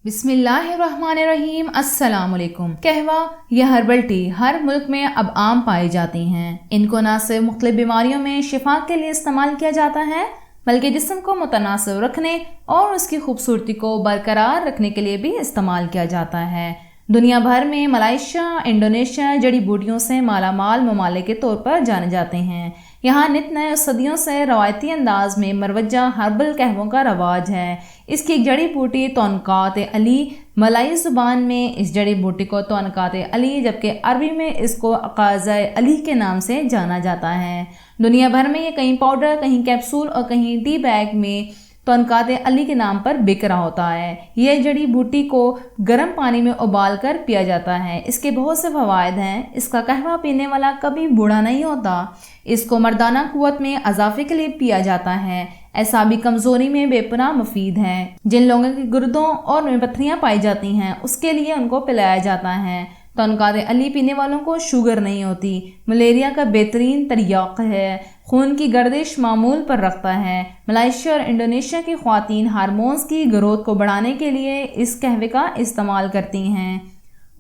بسم اللہ الرحمن الرحیم۔ السلام علیکم۔ قہوہ یا ہربل ٹی ہر ملک میں اب عام پائی جاتی ہیں۔ ان کو نہ صرف مختلف بیماریوں میں شفا کے لیے استعمال کیا جاتا ہے بلکہ جسم کو متناسب رکھنے اور اس کی خوبصورتی کو برقرار رکھنے کے لیے بھی استعمال کیا جاتا ہے۔ دنیا بھر میں ملائیشیا، انڈونیشیا جڑی بوٹیوں سے مالا مال ممالک کے طور پر جانے جاتے ہیں۔ یہاں نت نئے صدیوں سے روایتی انداز میں مروجہ ہربل قہووں کا رواج ہے۔ اس کی ایک جڑی بوٹی تونکات علی، ملائی زبان میں اس جڑی بوٹی کو تونکات علی جبکہ عربی میں اس کو عقازۂ علی کے نام سے جانا جاتا ہے۔ دنیا بھر میں یہ کہیں پاؤڈر، کہیں کیپسول اور کہیں ٹی بیگ میں تونکات علی کے نام پر بک رہا ہوتا ہے۔ یہ جڑی بوٹی کو گرم پانی میں ابال کر پیا جاتا ہے۔ اس کے بہت سے فوائد ہیں۔ اس کا قہوہ پینے والا کبھی بوڑھا نہیں ہوتا۔ اس کو مردانہ قوت میں اضافے کے لیے پیا جاتا ہے۔ اعصابی کمزوری میں بے پناہ مفید ہے۔ جن لوگوں کی گردوں اور میں پتھریاں پائی جاتی ہیں اس کے لیے ان کو پلایا جاتا ہے۔ تونکات علی پینے والوں کو شوگر نہیں ہوتی۔ ملیریا کا بہترین تریاق ہے۔ خون کی گردش معمول پر رکھتا ہے۔ ملائیشیا اور انڈونیشیا کی خواتین ہارمونز کی گروتھ کو بڑھانے کے لیے اس قہوے کا استعمال کرتی ہیں۔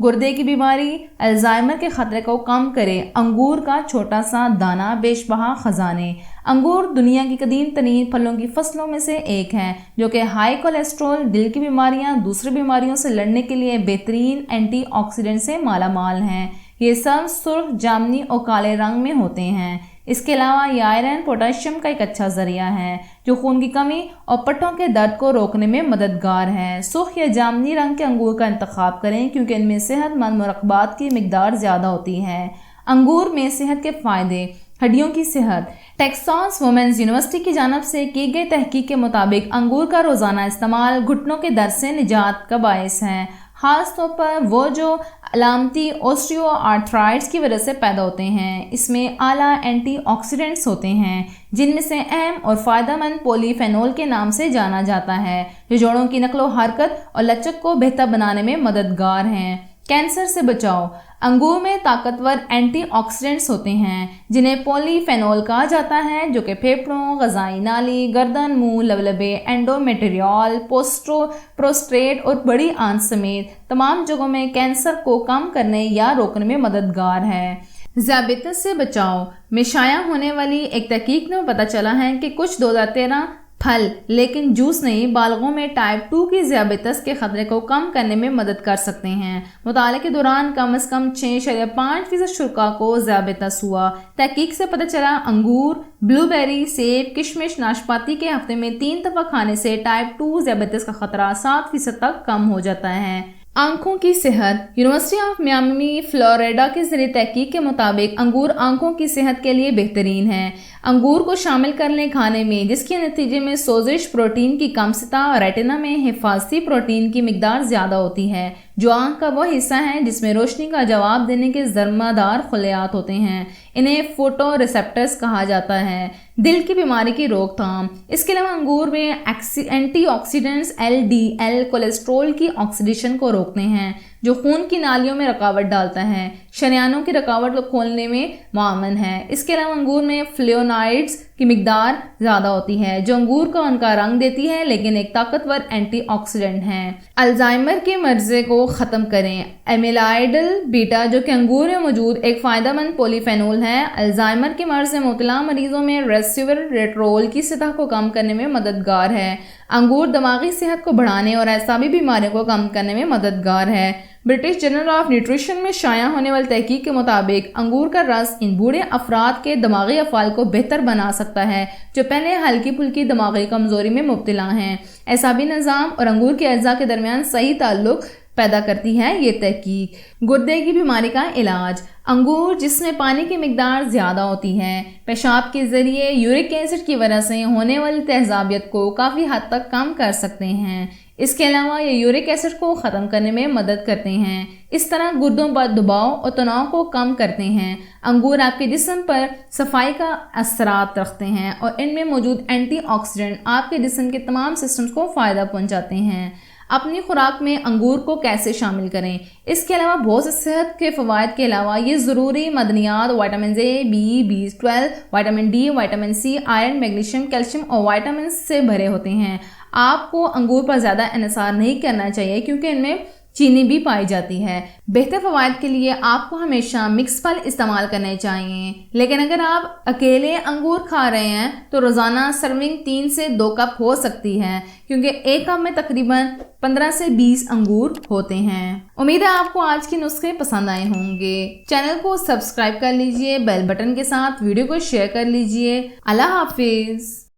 گردے کی بیماری، الزائمر کے خطرے کو کم کرے۔ انگور کا چھوٹا سا دانہ بیش بہا خزانے۔ انگور دنیا کی قدیم ترین پھلوں کی فصلوں میں سے ایک ہے جو کہ ہائی کولیسٹرول، دل کی بیماریاں، دوسری بیماریوں سے لڑنے کے لیے بہترین اینٹی آکسیڈنٹ سے مالا مال ہیں۔ یہ سب سرخ، جامنی اور کالے رنگ میں ہوتے ہیں۔ اس کے علاوہ یہ آئرن، پوٹاشیم کا ایک اچھا ذریعہ ہے جو خون کی کمی اور پٹھوں کے درد کو روکنے میں مددگار ہے۔ سرخ یا جامنی رنگ کے انگور کا انتخاب کریں کیونکہ ان میں صحت مند مرکبات کی مقدار زیادہ ہوتی ہے۔ انگور میں صحت کے فائدے۔ ہڈیوں کی صحت۔ ٹیکساس وومنز یونیورسٹی کی جانب سے کی گئی تحقیق کے مطابق انگور کا روزانہ استعمال گھٹنوں کے درد سے نجات کا باعث ہے، خاص طور پر وہ جو علامتی اوسٹیو آرتھرائٹس کی وجہ سے پیدا ہوتے ہیں۔ اس میں اعلیٰ اینٹی آکسیڈنٹس ہوتے ہیں جن میں سے اہم اور فائدہ مند پولی فینول کے نام سے جانا جاتا ہے جو جوڑوں کی نقل و حرکت اور لچک کو بہتر بنانے میں مددگار ہیں۔ کینسر سے بچاؤ۔ انگور میں طاقتور اینٹی آکسیڈنٹس ہوتے ہیں جنہیں پولی فینول کہا جاتا ہے جو کہ پھیپھڑوں، غذائی نالی، گردن، منہ، لبلبے، اینڈومیٹریول، پروسٹیٹ اور بڑی آنت سمیت تمام جگہوں میں کینسر کو کم کرنے یا روکنے میں مددگار ہے۔ ذیابیطس سے بچاؤ میں شائع ہونے والی ایک تحقیق میں پتہ چلا ہے کہ کچھ 2013 پھل لیکن جوس نہیں بالغوں میں ٹائپ 2 کی ذیابیطس کے خطرے کو کم کرنے میں مدد کر سکتے ہیں۔ مطالعے کے دوران کم از کم 6.5% شرکاء کو ذیابیطس ہوا۔ تحقیق سے پتہ چلا انگور، بلو بیری، سیب، کشمش، ناشپاتی کے ہفتے میں 3 دفعہ کھانے سے ٹائپ 2 ذیابیطس کا خطرہ 7% تک کم ہو جاتا ہے۔ آنکھوں کی صحت۔ یونیورسٹی آف میامی فلوریڈا کے ذریعے تحقیق کے مطابق انگور آنکھوں کی صحت کے لیے بہترین ہے۔ انگور کو شامل کر لیں کھانے میں جس کے نتیجے میں سوزش، پروٹین کی کم سطح اور ریٹنا میں حفاظتی پروٹین کی مقدار زیادہ ہوتی ہے جو آنکھ کا وہ حصہ ہے جس میں روشنی کا جواب دینے کے ذمہ دار خلیات ہوتے ہیں۔ انہیں فوٹو ریسپٹرز کہا جاتا ہے۔ دل کی بیماری کی روک تھام۔ اس کے علاوہ انگور میں اینٹی آکسیڈنٹس LDL کولیسٹرول کی آکسیڈیشن کو روکتے ہیں جو خون کی نالیوں میں رکاوٹ ڈالتا ہے، شریانوں کی رکاوٹ کو کھولنے میں معاون ہے۔ اس کے علاوہ انگور میں فلیونائڈز کی مقدار زیادہ ہوتی ہے جو انگور کو ان کا رنگ دیتی ہے لیکن ایک طاقتور اینٹی آکسیڈنٹ ہے۔ الزائمر کے مرض کو ختم کریں۔ امیلائڈل بیٹا جو کہ انگور میں موجود ایک فائدہ مند پولی فینول ہے، الزائمر کے مرض سے مبتلا مریضوں میں ریسویرٹرول کی سطح کو کم کرنے میں مددگار ہے۔ انگور دماغی صحت کو بڑھانے اور اعصابی بیماریوں کو کم کرنے میں مددگار ہے۔ برٹش جرنل آف نیوٹریشن میں شائع ہونے والی تحقیق کے مطابق انگور کا رس ان بوڑھے افراد کے دماغی افعال کو بہتر بنا سکتا ہے جو پہلے ہلکی پھلکی دماغی کمزوری میں مبتلا ہیں۔ اعصابی نظام اور انگور کے اجزاء کے درمیان صحیح تعلق پیدا کرتی ہے یہ تحقیق۔ گردے کی بیماری کا علاج۔ انگور جس میں پانی کی مقدار زیادہ ہوتی ہے پیشاب کے ذریعے یورک ایسڈ کی وجہ سے ہونے والی تیزابیت کو کافی حد تک کم کر سکتے ہیں۔ اس کے علاوہ یہ یورک ایسڈ کو ختم کرنے میں مدد کرتے ہیں۔ اس طرح گردوں پر دباؤ اور تناؤ کو کم کرتے ہیں۔ انگور آپ کے جسم پر صفائی کا اثرات رکھتے ہیں اور ان میں موجود اینٹی آکسیڈنٹ آپ کے جسم کے تمام سسٹمز کو فائدہ پہنچاتے ہیں۔ اپنی خوراک میں انگور کو کیسے شامل کریں؟ اس کے علاوہ بہت سے صحت کے فوائد کے علاوہ یہ ضروری معدنیات vitamin A، B، B12، vitamin D، vitamin C، iron, magnesium, calcium اور وائٹامن سے بھرے ہوتے ہیں۔ آپ کو انگور پر زیادہ انحصار نہیں کرنا چاہیے کیونکہ ان میں چینی بھی پائی جاتی ہے۔ بہتر فوائد کے لیے آپ کو ہمیشہ مکس پھل استعمال کرنے چاہیے، لیکن اگر آپ اکیلے انگور کھا رہے ہیں تو روزانہ سرونگ 3 سے 2 کپ ہو سکتی ہے، کیونکہ ایک کپ میں تقریباً 15 سے 20 انگور ہوتے ہیں۔ امید ہے آپ کو آج کے نسخے پسند آئے ہوں گے۔ چینل کو سبسکرائب کر لیجئے، بیل بٹن کے ساتھ ویڈیو کو شیئر کر لیجئے۔ اللہ حافظ۔